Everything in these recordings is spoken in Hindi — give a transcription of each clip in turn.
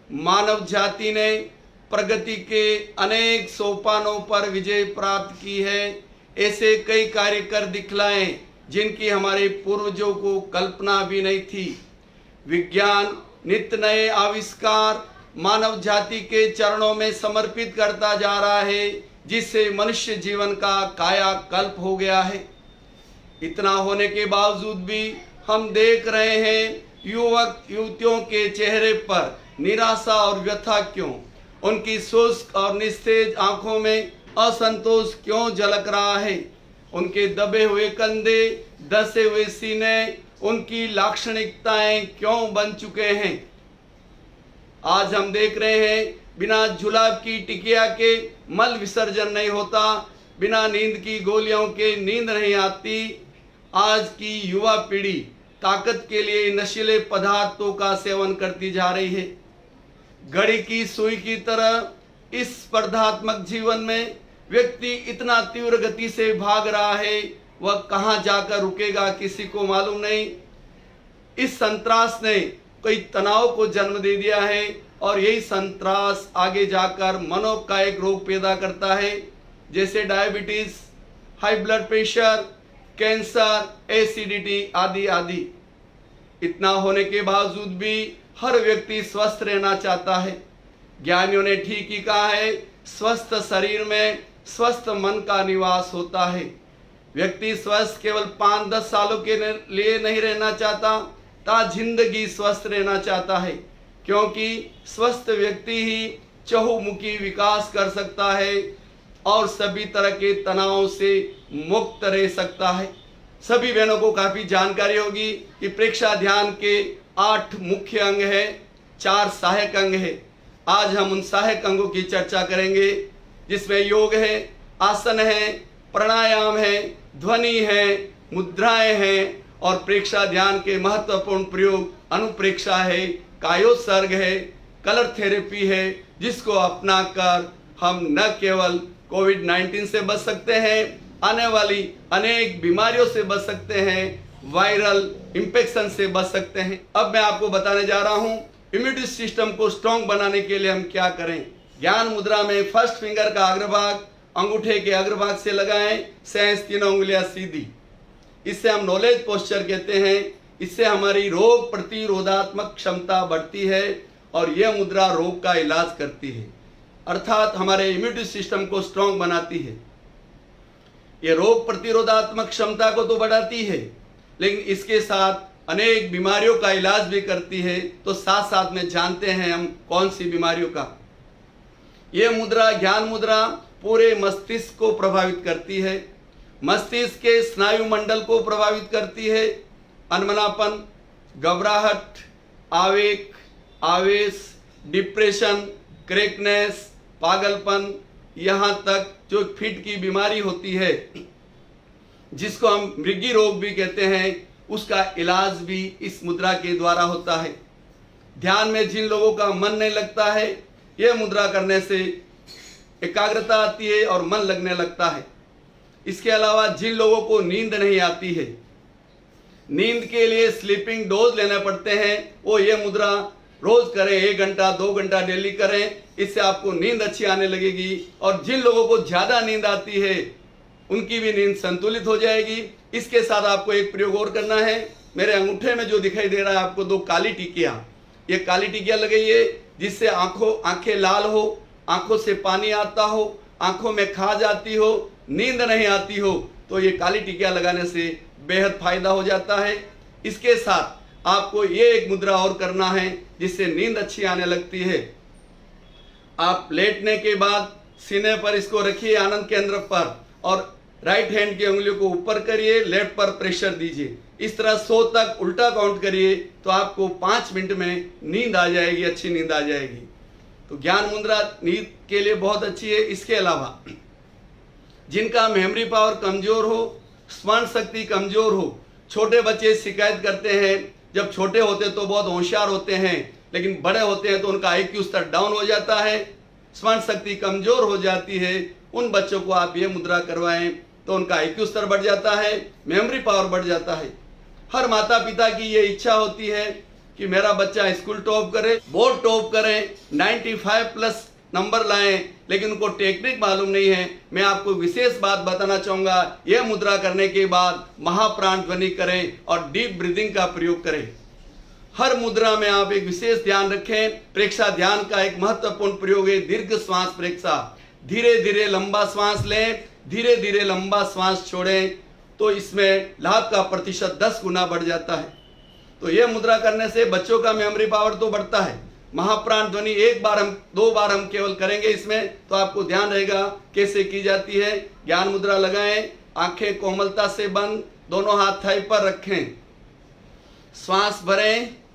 मानव जाति ने प्रगति के अनेक सोपानों पर विजय प्राप्त की है। ऐसे कई कार्य कर दिखलाए जिनकी हमारे पूर्वजों को कल्पना भी नहीं थी। विज्ञान नित्य नए आविष्कार मानव जाति के चरणों में समर्पित करता जा रहा है, जिससे मनुष्य जीवन का कायाकल्प हो गया है। इतना होने के बावजूद भी हम देख रहे हैं युवक युवतियों के चेहरे पर निराशा और व्यथा क्यों, उनकी शुष्क और निस्तेज आंखों में असंतोष क्यों झलक रहा है, उनके दबे हुए कंधे, धंसे हुए सीने, उनकी लाक्षणिकताएं क्यों बन चुके हैं। आज हम देख रहे हैं बिना जुलाब की टिकिया के मल विसर्जन नहीं होता, बिना नींद की गोलियों के नींद नहीं आती। आज की युवा पीढ़ी ताकत के लिए नशीले पदार्थों का सेवन करती जा रही है। घड़ी की सुई की तरह इस स्पर्धात्मक जीवन में व्यक्ति इतना तीव्र गति से भाग रहा है, वह कहां जाकर रुकेगा किसी को मालूम नहीं। इस संतरास ने कई तनाव को जन्म दे दिया है और यही संतरास आगे जाकर मनोकायिक रोग पैदा करता है, जैसे diabetes, high blood pressure, cancer, acidity आदि आदि। इतना होने के बावजूद भी हर व्यक्ति स्वस्थ रहना चाहता है। ज्ञानियों ने ठीक ही कहा है, स्वस्थ शरीर में स्वस्थ मन का निवास होता है। व्यक्ति स्वस्थ केवल 5-10 सालों के लिए नहीं रहना चाहता, ता जिंदगी स्वस्थ रहना चाहता है, क्योंकि स्वस्थ व्यक्ति ही चहुमुखी विकास कर सकता है और सभी तरह के तनाव से मुक्त रह सकता है। सभी बहनों को काफी जानकारी होगी कि प्रेक्षा ध्यान के 8 मुख्य अंग है, 4 सहायक अंग है। आज हम उन सहायक अंगों की चर्चा करेंगे, जिसमें योग है, आसन है, प्राणायाम है, ध्वनि है, मुद्राएं हैं और प्रेक्षा ध्यान के महत्वपूर्ण प्रयोग अनुप्रेक्षा है, कायोत्सर्ग है, कलर थेरेपी है, जिसको अपनाकर हम न केवल कोविड-19 से बच सकते हैं, आने वाली अनेक बीमारियों से बच सकते हैं, वायरल इंफेक्शन से बच सकते हैं। अब मैं आपको बताने जा रहा हूं इम्यूनिटी सिस्टम को स्ट्रॉन्ग बनाने के लिए हम क्या करें। ज्ञान मुद्रा में फर्स्ट फिंगर का अग्रभाग अंगूठे के अग्रभाग से लगाएं, शेष तीनों उंगलियां सीधी। इससे हम नॉलेज पोस्चर कहते हैं। इससे हमारी रोग प्रतिरोधात्मक क्षमता बढ़ती है और यह मुद्रा रोग का इलाज करती है, अर्थात हमारे इम्यूनिटी सिस्टम को स्ट्रॉन्ग बनाती है। यह रोग प्रतिरोधात्मक क्षमता को तो बढ़ाती है, लेकिन इसके साथ अनेक बीमारियों का इलाज भी करती है। तो साथ साथ में जानते हैं हम कौन सी बीमारियों का। यह मुद्रा, ज्ञान मुद्रा, पूरे मस्तिष्क को प्रभावित करती है, मस्तिष्क के स्नायु मंडल को प्रभावित करती है। अनमनापन, घबराहट, आवेग, आवेश, डिप्रेशन, क्रैकनेस, पागलपन, यहाँ तक जो फिट की बीमारी होती है, जिसको हम मृगी रोग भी कहते हैं, उसका इलाज भी इस मुद्रा के द्वारा होता है। ध्यान में जिन लोगों का मन नहीं लगता है, यह मुद्रा करने से एकाग्रता आती है और मन लगने लगता है। इसके अलावा जिन लोगों को नींद नहीं आती है, नींद के लिए स्लीपिंग डोज लेने पड़ते हैं, वो ये मुद्रा रोज करें, 1 घंटा 2 घंटा डेली करें। इससे आपको नींद अच्छी आने लगेगी। और जिन लोगों को ज्यादा नींद आती है, उनकी भी नींद संतुलित हो जाएगी। इसके साथ आपको एक प्रयोग और करना है। मेरे अंगूठे में जो दिखाई दे रहा है आपको 2 काली टिकियां, ये काली टिकियां लगाइए, जिससे आंखें लाल हो, आंखों से पानी आता हो, आंखों में खाज आती हो, नींद नहीं आती हो, तो ये काली टिकिया लगाने से बेहद फायदा हो जाता है। इसके साथ आपको ये एक मुद्रा और करना है, जिससे नींद अच्छी आने लगती है। आप लेटने के बाद सीने पर इसको रखिए, आनंद केंद्र पर, और राइट हैंड की उंगलियों को ऊपर करिए, लेफ्ट पर प्रेशर दीजिए। इस तरह 100 तक उल्टा काउंट करिए, तो आपको 5 मिनट में नींद आ जाएगी, अच्छी नींद आ जाएगी। तो ज्ञान मुद्रा नींद के लिए बहुत अच्छी है। इसके अलावा जिनका मेमोरी पावर कमजोर हो, स्मरण शक्ति कमजोर हो, छोटे बच्चे शिकायत करते हैं, जब छोटे होते तो बहुत होशियार होते हैं, लेकिन बड़े होते हैं तो उनका IQ स्तर डाउन हो जाता है, स्मरण शक्ति कमजोर हो जाती है। उन बच्चों को आप ये मुद्रा करवाएं तो उनका IQ स्तर बढ़ जाता है, मेमोरी पावर बढ़ जाता है। हर माता पिता की ये इच्छा होती है कि मेरा बच्चा स्कूल टॉप करे, बोर्ड टॉप करे, 95 प्लस नंबर लाएं, लेकिन उनको टेक्निक मालूम नहीं है। मैं आपको विशेष बात बताना चाहूंगा, यह मुद्रा करने के बाद महाप्राण ध्वनि करें और डीप ब्रीदिंग का प्रयोग करें। हर मुद्रा में आप एक विशेष ध्यान रखें। प्रेक्षा ध्यान का एक महत्वपूर्ण प्रयोग है दीर्घ श्वास प्रेक्षा। धीरे धीरे लंबा श्वास लें, धीरे धीरे लंबा श्वास छोड़ें, तो इसमें लाभ का प्रतिशत 10 गुना बढ़ जाता है। तो यह मुद्रा करने से बच्चों का मेमोरी पावर तो बढ़ता है। महाप्राण ध्वनि 2 बार हम केवल करेंगे इसमें, तो आपको ध्यान रहेगा कैसे की जाती है। ज्ञान मुद्रा लगाएं, आंखें कोमलता से बंद, दोनों हाथ थाई पर रखें, श्वास भरें,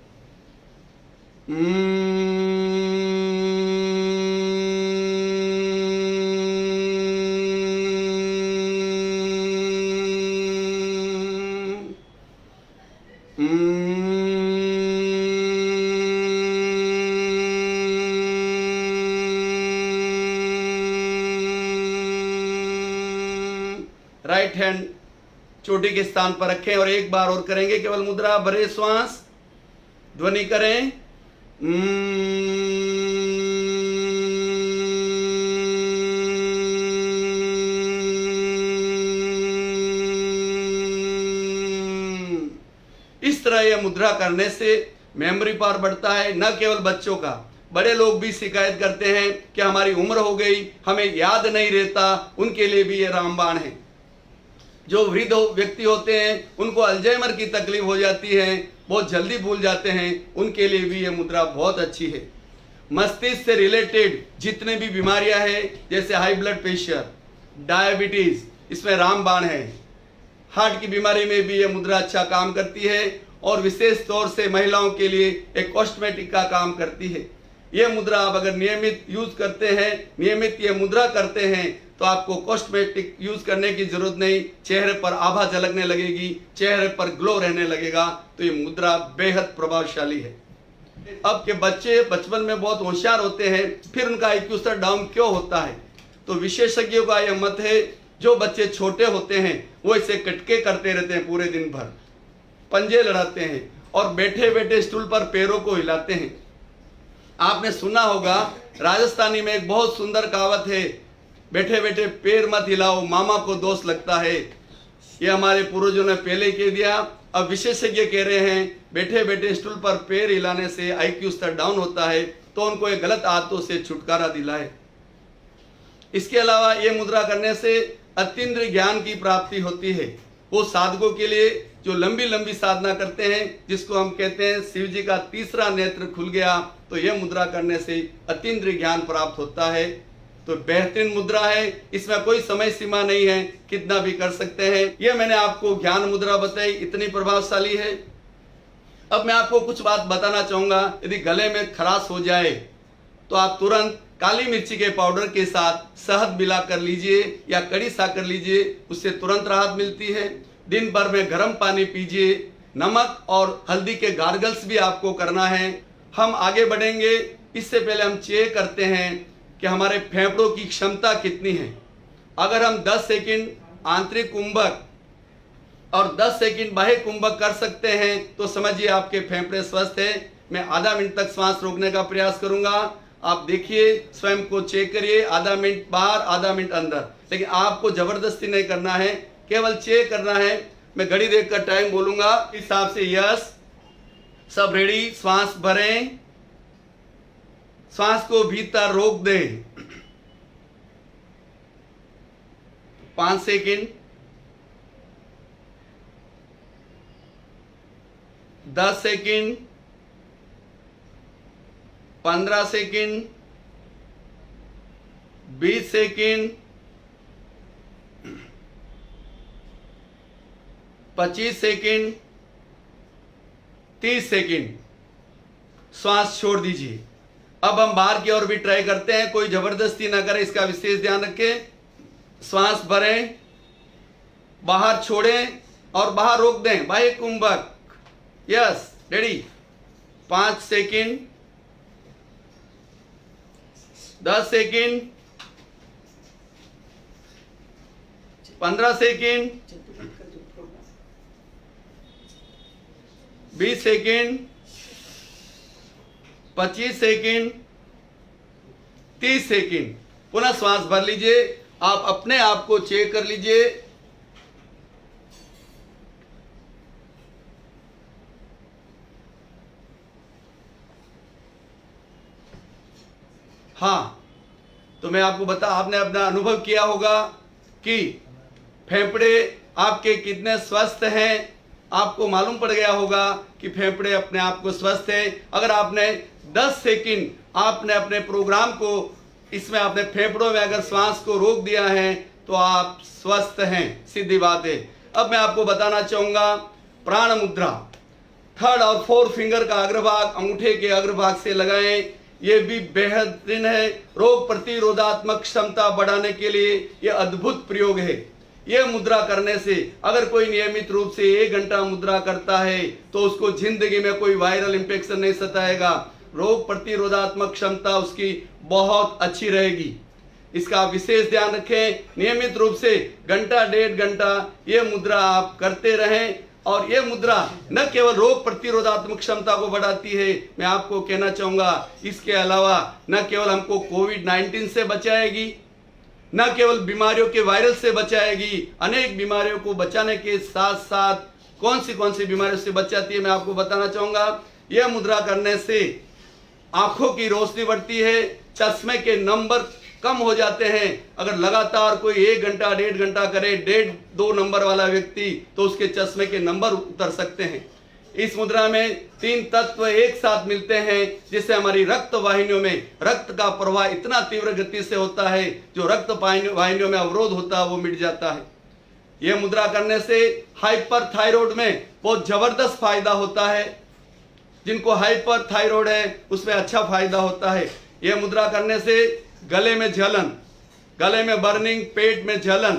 राइट हैंड चोटी के स्थान पर रखें और एक बार और करेंगे केवल मुद्रा। भरे श्वास, ध्वनि करें, इस तरह यह मुद्रा करने से मेमोरी पावर बढ़ता है। न केवल बच्चों का, बड़े लोग भी शिकायत करते हैं कि हमारी उम्र हो गई, हमें याद नहीं रहता, उनके लिए भी यह रामबाण है। जो वृद्ध व्यक्ति होते हैं उनको अल्जाइमर की तकलीफ हो जाती है, बहुत जल्दी भूल जाते हैं, उनके लिए भी यह मुद्रा बहुत अच्छी है। मस्तिष्क से रिलेटेड जितने भी बीमारियां हैं, जैसे हाई ब्लड प्रेशर, डायबिटीज, इसमें रामबाण है। हार्ट की बीमारी में भी यह मुद्रा अच्छा काम करती है और विशेष तौर से महिलाओं के लिए एक कॉस्मेटिक का काम करती है। यह मुद्रा आप अगर नियमित यूज करते हैं, नियमित यह मुद्रा करते हैं, तो आपको कॉस्मेटिक यूज करने की जरूरत नहीं। चेहरे पर आभा झलकने लगेगी, चेहरे पर ग्लो रहने लगेगा। तो ये मुद्रा बेहद प्रभावशाली है। अब के बच्चे बचपन में बहुत होशियार होते हैं, फिर उनका IQ स्तर डाउन क्यों होता है? तो विशेषज्ञों का यह मत है, जो बच्चे छोटे होते हैं वो इसे कटके करते रहते हैं, पूरे दिन भर पंजे लड़ाते हैं और बैठे बैठे स्टूल पर पैरों को हिलाते हैं। आपने सुना होगा, राजस्थानी में एक बहुत सुंदर कहावत है, बैठे बैठे पैर मत हिलाओ, मामा को दोष लगता है। ये हमारे पूर्वजों ने पहले कह दिया। अब विशेषज्ञ कह रहे हैं बैठे बैठे स्टूल पर पैर हिलाने से IQ स्तर डाउन होता है, तो उनको ये गलत आदतों से छुटकारा दिलाए। इसके अलावा ये मुद्रा करने से अतीन्द्रिय ज्ञान की प्राप्ति होती है। वो साधकों के लिए जो लंबी लंबी साधना करते हैं, जिसको हम कहते हैं शिव जी का तीसरा नेत्र खुल गया, तो यह मुद्रा करने से अतीन्द्रिय ज्ञान प्राप्त होता है। तो बेहतरीन मुद्रा है, इसमें कोई समय सीमा नहीं है, कितना भी कर सकते हैं। यह मैंने आपको ज्ञान मुद्रा बताई, इतनी प्रभावशाली है। अब मैं आपको कुछ बात बताना चाहूंगा। यदि गले में खराश हो जाए तो आप तुरंत काली मिर्ची के पाउडर के साथ शहद मिला कर लीजिए या कड़ी साकर लीजिए, उससे तुरंत राहत मिलती है। दिन भर में गर्म पानी पीजिए। नमक और हल्दी के गार्गल्स भी आपको करना है। हम आगे बढ़ेंगे, इससे पहले हम चेक करते हैं कि हमारे फेफड़ों की क्षमता कितनी है। अगर हम 10 सेकंड आंतरिक कुंभक और 10 सेकंड बाह्य कुंभक कर सकते हैं, तो समझिए आपके फेफड़े स्वस्थ हैं। मैं आधा मिनट तक सांस रोकने का प्रयास करूंगा। आप देखिए, स्वयं को चेक करिए, आधा मिनट बाहर, आधा मिनट अंदर। लेकिन आपको जबरदस्ती नहीं करना है, केवल चेक करना है। मैं घड़ी देखकर टाइम बोलूंगा, इस हिसाब से यस, सब रेडी। श्वास भरें, श्वास को भीतर रोक दें। 5 second, 10 second, 15 second, 20 second, 25 second, 30 second. श्वास छोड़ दीजिए। अब हम बाहर की ओर भी ट्राई करते हैं, कोई जबरदस्ती ना करें, इसका विशेष ध्यान रखें। श्वास भरें, बाहर छोड़ें और बाहर रोक दें, बाह्य कुंभक। Yes, ready. 5 second, 10 second, 15 second, 20 second, 25 second, 30 second. पुनः श्वास भर लीजिए। आप अपने आप को चेक कर लीजिए। हाँ, तो मैं आपको आपने अपना अनुभव किया होगा कि फेफड़े आपके कितने स्वस्थ हैं। आपको मालूम पड़ गया होगा कि फेफड़े अपने आप को स्वस्थ है। अगर आपने 10 सेकंड आपने अपने प्रोग्राम को इसमें अपने फेफड़ों में अगर श्वास को रोक दिया है तो आप स्वस्थ हैं, सीधी बात है। अब मैं आपको बताना चाहूंगा प्राण मुद्रा। 3rd और 4th फिंगर का अग्रभाग अंगूठे के अग्रभाग से लगाएं। ये भी बेहतरीन है। रोग प्रतिरोधात्मक क्षमता बढ़ाने के लिए यह अद्भुत प्रयोग है। यह मुद्रा करने से अगर कोई नियमित रूप से 1 घंटा मुद्रा करता है तो उसको जिंदगी में कोई वायरल इंफेक्शन नहीं सताएगा। रोग प्रतिरोधात्मक क्षमता उसकी बहुत अच्छी रहेगी। इसका विशेष ध्यान रखें। नियमित रूप से घंटा 1.5 घंटा ये मुद्रा आप करते रहें। और यह मुद्रा न केवल रोग प्रतिरोधात्मक क्षमता को बढ़ाती है, मैं आपको कहना चाहूंगा इसके अलावा न केवल हमको कोविड-19 से बचाएगी, न केवल बीमारियों के वायरस से बचाएगी, अनेक बीमारियों को बचाने के साथ साथ कौन सी बीमारियों से बचाती है मैं आपको बताना चाहूंगा। यह मुद्रा करने से आंखों की रोशनी बढ़ती है, चश्मे के नंबर कम हो जाते हैं। अगर लगातार कोई 1 घंटा 1.5 घंटा करे 1.5-2 नंबर वाला व्यक्ति तो उसके चश्मे के नंबर उतर सकते हैं। इस मुद्रा में 3 तत्व एक साथ मिलते हैं जिससे हमारी रक्त वाहिनियों में रक्त का प्रवाह इतना तीव्र गति से होता है, जो रक्त वाहिनियों में अवरोध होता है वो मिट जाता है। यह मुद्रा करने से हाइपरथायरॉइड में बहुत जबरदस्त फायदा होता है। जिनको हाइपरथायरॉइड है उसमें अच्छा फायदा होता है। यह मुद्रा करने से गले में जलन, गले में बर्निंग, पेट में जलन,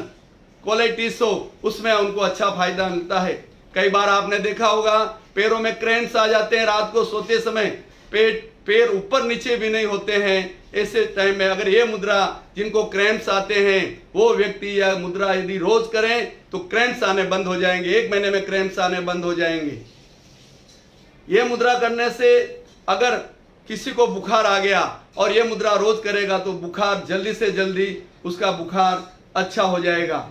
कोलेटिस हो उसमें उनको अच्छा फायदा मिलता है। कई बार आपने देखा होगा पैरों में क्रैम्प्स आ जाते हैं, रात को सोते समय पैर ऊपर नीचे भी नहीं होते हैं। ऐसे टाइम में अगर ये मुद्रा जिनको क्रैम्प्स आते हैं वो व्यक्ति यह मुद्रा यदि रोज करें तो क्रैम्प्स आने बंद हो जाएंगे। 1 महीने में क्रैम्प्स आने बंद हो जाएंगे। यह मुद्रा करने से अगर किसी को बुखार आ गया और यह मुद्रा रोज करेगा तो बुखार जल्दी से जल्दी उसका बुखार अच्छा हो जाएगा।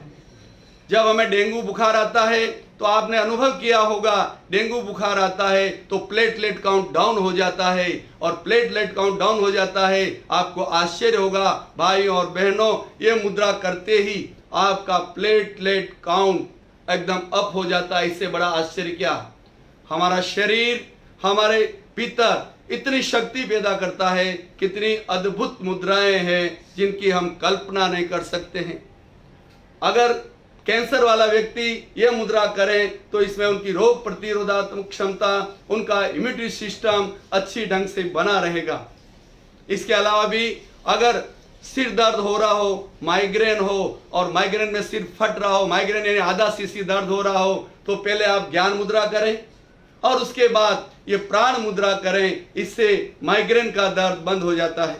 जब हमें डेंगू बुखार आता है तो आपने अनुभव किया होगा, डेंगू बुखार आता है तो प्लेटलेट काउंट डाउन हो जाता है, और प्लेटलेट काउंट डाउन हो जाता है। आपको आश्चर्य होगा भाइयों और बहनों, ये मुद्रा करते ही आपका प्लेटलेट काउंट एकदम अप हो जाता है। इससे बड़ा आश्चर्य क्या। हमारा शरीर, हमारे भीतर इतनी शक्ति पैदा करता है। कितनी अद्भुत मुद्राएं हैं जिनकी हम कल्पना नहीं कर सकते हैं। अगर कैंसर वाला व्यक्ति यह मुद्रा करें तो इसमें उनकी रोग प्रतिरोधात्मक क्षमता, उनका इम्यूनिटी सिस्टम अच्छी ढंग से बना रहेगा। इसके अलावा भी अगर सिर दर्द हो रहा हो, माइग्रेन हो और माइग्रेन में सिर फट रहा हो, माइग्रेन यानी आधा सीसी दर्द हो रहा हो, तो पहले आप ज्ञान मुद्रा करें और उसके बाद ये प्राण मुद्रा करें। इससे माइग्रेन का दर्द बंद हो जाता है।